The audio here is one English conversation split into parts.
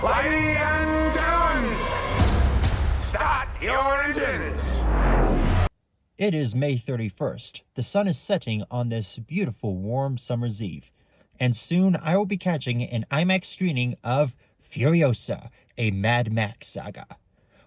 Ladies and gentlemen, start your engines. It is May 31st. The sun is setting on this beautiful warm summer's eve, and soon I will be catching an IMAX screening of Furiosa, a Mad Max saga.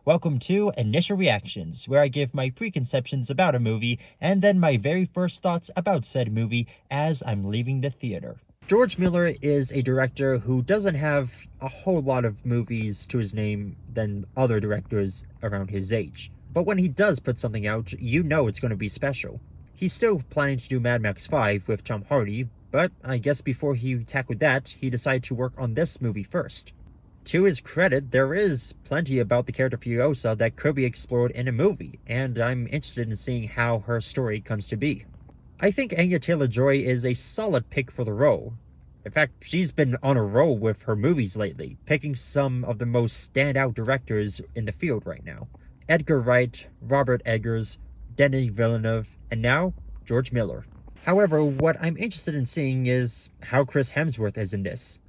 Welcome to Initial Reactions, where I give my preconceptions about a movie and then my very first thoughts about said movie as I'm leaving the theater. George Miller is a director who doesn't have a whole lot of movies to his name than other directors around his age. But when he does put something out, you know it's going to be special. He's still planning to do Mad Max 5 with Tom Hardy, but I guess before he tackled that, he decided to work on this movie first. To his credit, there is plenty about the character Furiosa that could be explored in a movie, and I'm interested in seeing how her story comes to be. I think Anya Taylor-Joy is a solid pick for the role. In fact, she's been on a roll with her movies lately, picking some of the most standout directors in the field right now. Edgar Wright, Robert Eggers, Denis Villeneuve, and now George Miller. However, what I'm interested in seeing is how Chris Hemsworth is in this.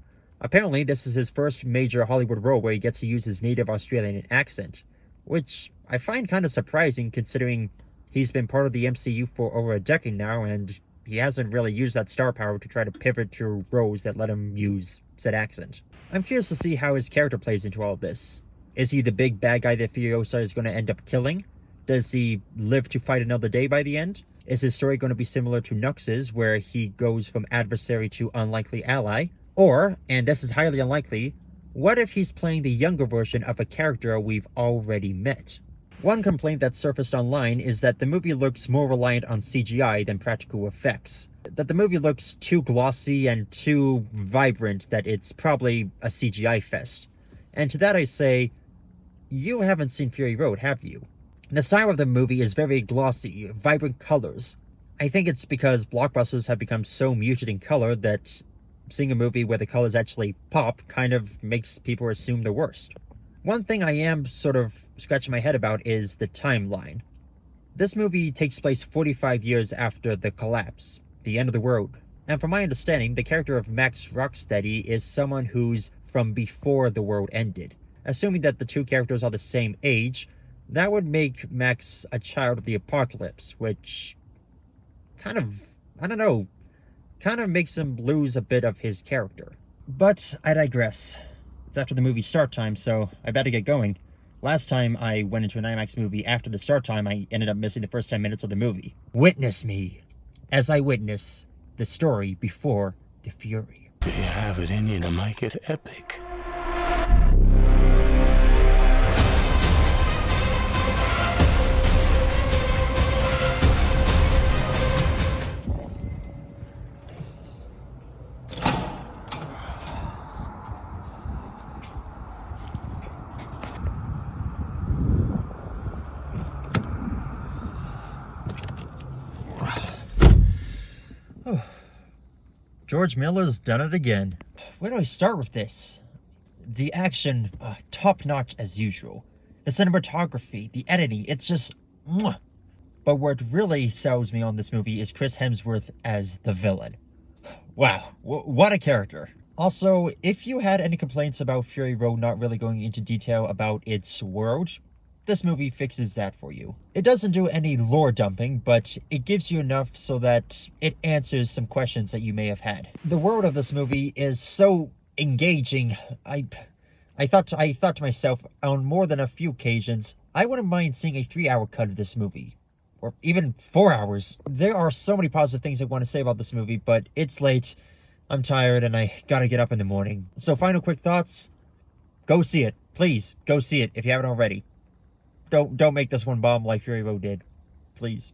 Apparently, this is his first major Hollywood role where he gets to use his native Australian accent, which I find kind of surprising considering he's been part of the MCU for over a decade now and he hasn't really used that star power to try to pivot to roles that let him use said accent. I'm curious to see how his character plays into all of this. Is he the big bad guy that Furiosa is going to end up killing? Does he live to fight another day by the end? Is his story going to be similar to Nux's, where he goes from adversary to unlikely ally? Or, and this is highly unlikely, what if he's playing the younger version of a character we've already met? One complaint that surfaced online is that the movie looks more reliant on CGI than practical effects. That the movie looks too glossy and too vibrant that it's probably a CGI fest. And to that I say, you haven't seen Fury Road, have you? The style of the movie is very glossy, vibrant colors. I think it's because blockbusters have become so muted in color that seeing a movie where the colors actually pop kind of makes people assume the worst. One thing I am sort of scratching my head about is the timeline. This movie takes place 45 years after the collapse, the end of the world. And from my understanding, the character of Max Rocksteady is someone who's from before the world ended. Assuming that the two characters are the same age, that would make Max a child of the apocalypse, which kind of makes him lose a bit of his character. But I digress. It's after the movie start time, so I better get going. Last time I went into an IMAX movie after the start time, I ended up missing the first 10 minutes of the movie. Witness me as I witness the story before the fury. Do you have it in you to make it epic? George Miller's done it again. Where do I start with this? The action, top-notch as usual. The cinematography, the editing, it's just mwah. But what really sells me on this movie is Chris Hemsworth as the villain. Wow, what a character. Also, if you had any complaints about Fury Road not really going into detail about its world, this movie fixes that for you. It doesn't do any lore dumping, but it gives you enough so that it answers some questions that you may have had. The world of this movie is so engaging. I thought to myself on more than a few occasions, I wouldn't mind seeing a 3-hour cut of this movie. Or even 4 hours. There are so many positive things I want to say about this movie, but it's late, I'm tired, and I gotta get up in the morning. So final quick thoughts, go see it. Please, go see it if you haven't already. Don't make this one bomb like Fury Road did. Please.